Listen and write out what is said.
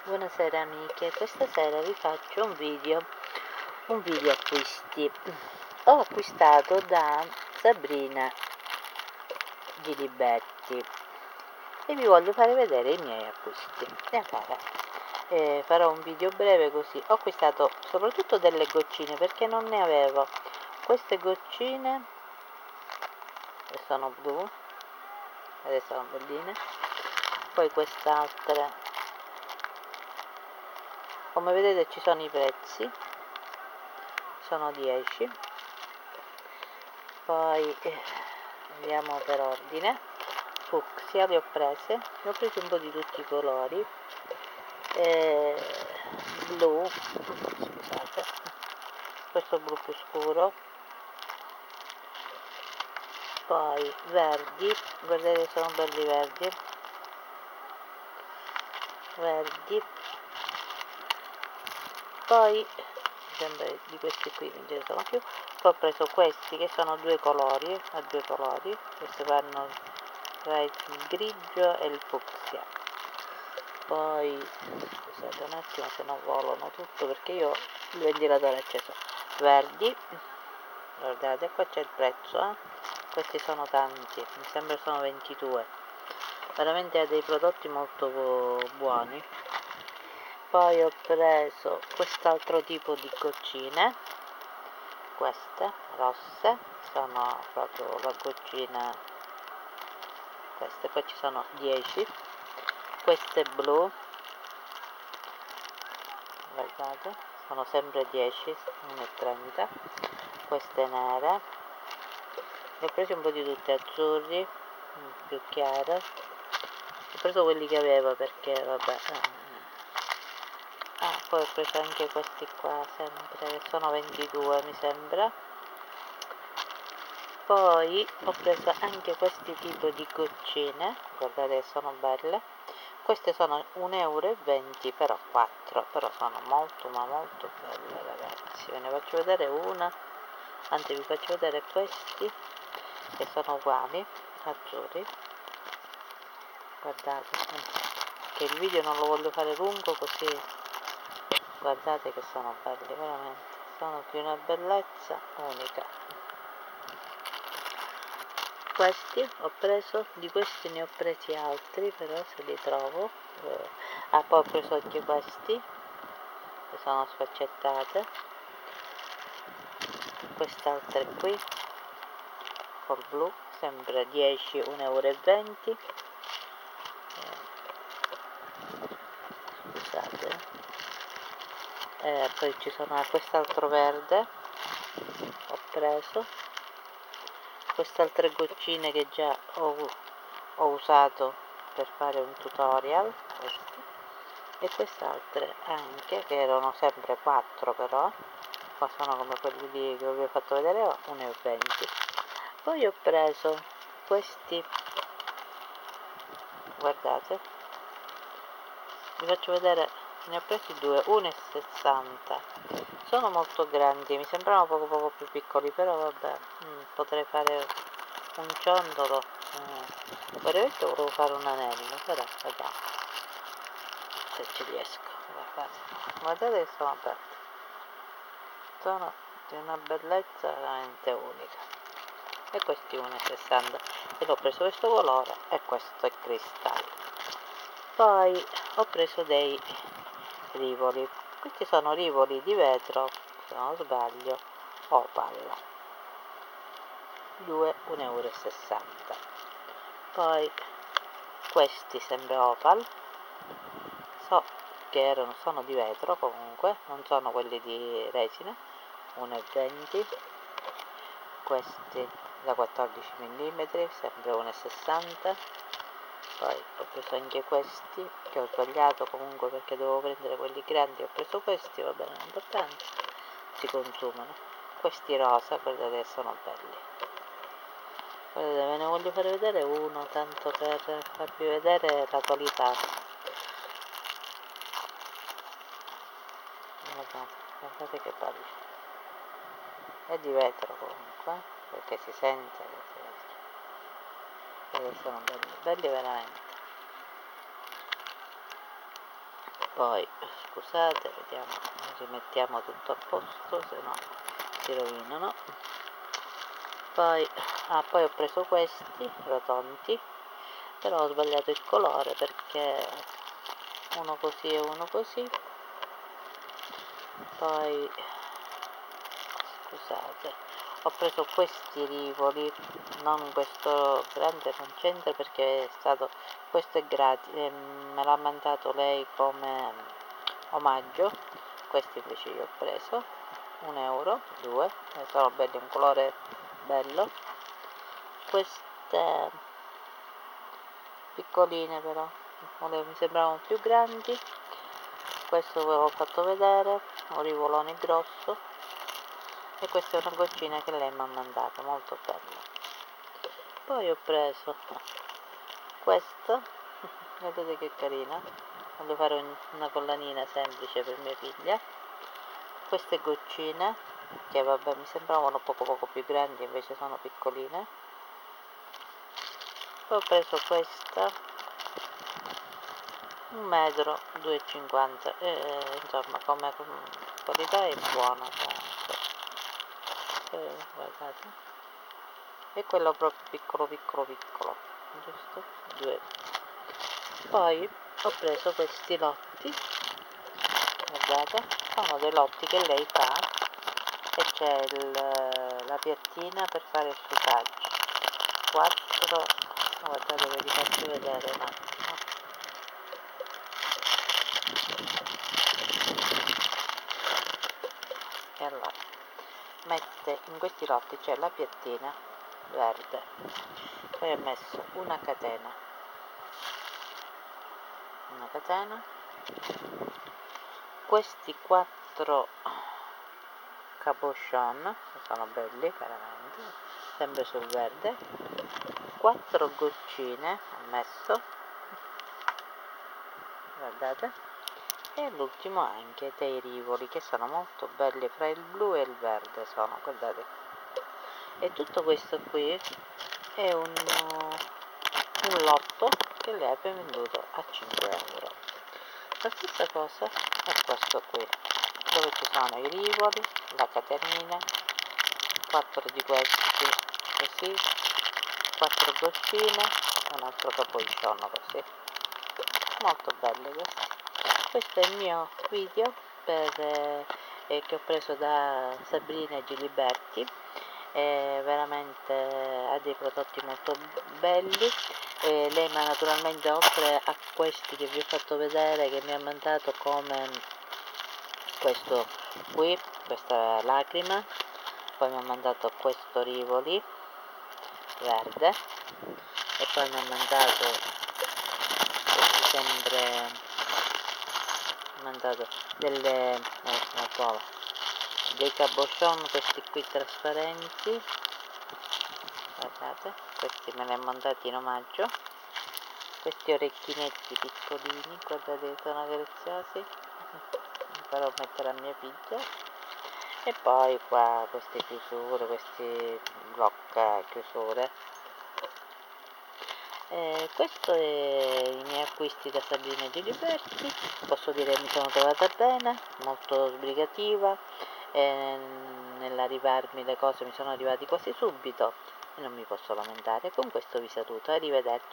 Buonasera amiche, questa sera vi faccio un video acquisti. Ho acquistato da Sabrina Gilibetti e vi voglio fare vedere i miei acquisti. Farò un video breve così. Ho acquistato soprattutto delle goccine perché non ne avevo. Queste goccine sono blu, adesso sono belline. Poi quest'altra, come vedete ci sono i prezzi, sono 10. Poi andiamo per ordine. Fucsia le ho presi un po' di tutti i colori, blu, scusate, questo blu più scuro, poi verdi, guardate sono belli verdi, poi sempre di questi qui non ce ne sono più. Poi ho preso questi che sono due colori, questi vanno tra il grigio e il fucsia. Poi scusate un attimo se non volano tutto perché io il ventilatore è acceso. Verdi, guardate qua c'è il prezzo, questi sono tanti, mi sembra sono 22, veramente ha dei prodotti molto buoni. Poi ho preso quest'altro tipo di goccine, queste rosse, sono proprio la goccina, queste poi ci sono 10, queste blu, guardate, sono sempre 10, 1,30, queste nere, ne ho presi un po' di tutte, azzurri, più chiare, ho preso quelli che avevo perché vabbè. Poi ho preso anche questi qua sempre che sono 22 mi sembra. Poi ho preso anche questi tipo di goccine, guardate sono belle, queste sono 1,20 €, però 4, però sono molto ma molto belle ragazzi. Ve ne faccio vedere una, anzi vi faccio vedere questi che sono uguali, azzurri, guardate, che il video non lo voglio fare lungo così. Guardate che sono belli, veramente, sono di una bellezza unica. Questi ho preso, di questi ne ho presi altri, però se li trovo. Poi ho preso anche questi, che sono sfaccettate. Quest'altra qui, col blu, sempre 10, 1,20 €. Scusate. Poi ci sono quest'altro verde, ho preso queste altre goccine che già ho usato per fare un tutorial, queste, e quest'altre anche che erano sempre 4, però qua sono come quelli lì che vi ho fatto vedere, 1,20 €. Poi ho preso questi, guardate, vi faccio vedere, ne ho presi due, 1,60 €, sono molto grandi, mi sembrano poco più piccoli, però vabbè, potrei fare un ciondolo, veramente volevo fare un anello, però vediamo se ci riesco. Guardate che sono belli, sono di una bellezza veramente unica. E questi 1,60 €, e l'ho preso questo colore e questo è cristallo. Poi ho preso dei rivoli, questi sono rivoli di vetro, se non sbaglio, opal, 2, 1,60 €. Poi questi sempre opal, so che sono di vetro comunque, non sono quelli di resina, 1,20 €. Questi da 14 mm, sempre 1,60 €. Poi ho preso anche questi, che ho sbagliato comunque perché dovevo prendere quelli grandi, ho preso questi, va bene, non è importante, si consumano. Questi rosa, guardate che sono belli. Guardate, ve ne voglio fare vedere uno, tanto per farvi vedere la qualità. Guardate che bello. È di vetro comunque, perché si sente che è di vetro. Sono belli, belli veramente. Poi scusate, vediamo, rimettiamo tutto a posto, se no si rovinano. Poi ho preso questi rotondi, però ho sbagliato il colore perché uno così e uno così. Poi scusate, ho preso questi rivoli, non questo grande, non c'entra perché è stato, questo è gratis, me l'ha mandato lei come omaggio. Questi invece io ho preso 1 euro, 2, sono belli, un colore bello. Queste piccoline però mi sembravano più grandi. Questo ve l'ho fatto vedere, un rivolone grosso, e questa è una goccina che lei mi ha mandato, molto bella. Poi ho preso questa, vedete che carina, voglio fare una collanina semplice per mia figlia. Queste goccine, che vabbè mi sembravano poco più grandi, invece sono piccoline. Poi ho preso questa, 1 metro, 2,50 insomma come qualità è buona comunque. Guardate, e quello proprio piccolo, giusto? 2. Poi ho preso questi lotti, guardate, sono dei lotti che lei fa, e c'è la piattina per fare il succaggio, 4, guardate, ve li faccio vedere un attimo. E allora mette in questi lotti, c'è la piattina verde, poi ho messo una catena, questi 4 cabochon, sono belli veramente, sempre sul verde, 4 goccine ho messo, guardate, e l'ultimo anche dei rivoli che sono molto belli, fra il blu e il verde sono, guardate. E tutto questo qui è un lotto che lei ha venduto a 5 euro. La stessa cosa è questo qui, dove ci sono i rivoli, la catenina, 4 di questi così, 4 goccine, un altro capuccione così, molto belli questi. Questo è il mio video che ho preso da Sabrina Giliberti. Veramente ha dei prodotti molto belli. Lei mi ha naturalmente, oltre a questi che vi ho fatto vedere, che mi ha mandato come questo qui, questa lacrima, poi mi ha mandato questo rivoli verde, e poi mi ha mandato sempre dei cabochon, questi qui trasparenti, guardate, questi me li ha mandati in omaggio, questi orecchinetti piccolini, guardate, sono graziosi, li farò mettere a mia figlia. E poi qua queste chiusure, questi blocca chiusure. Questo è i miei acquisti da Sabrina Giliberti. Posso dire che mi sono trovata bene, molto sbrigativa, nell'arrivarmi le cose mi sono arrivati quasi subito e non mi posso lamentare. Con questo vi saluto, arrivederci.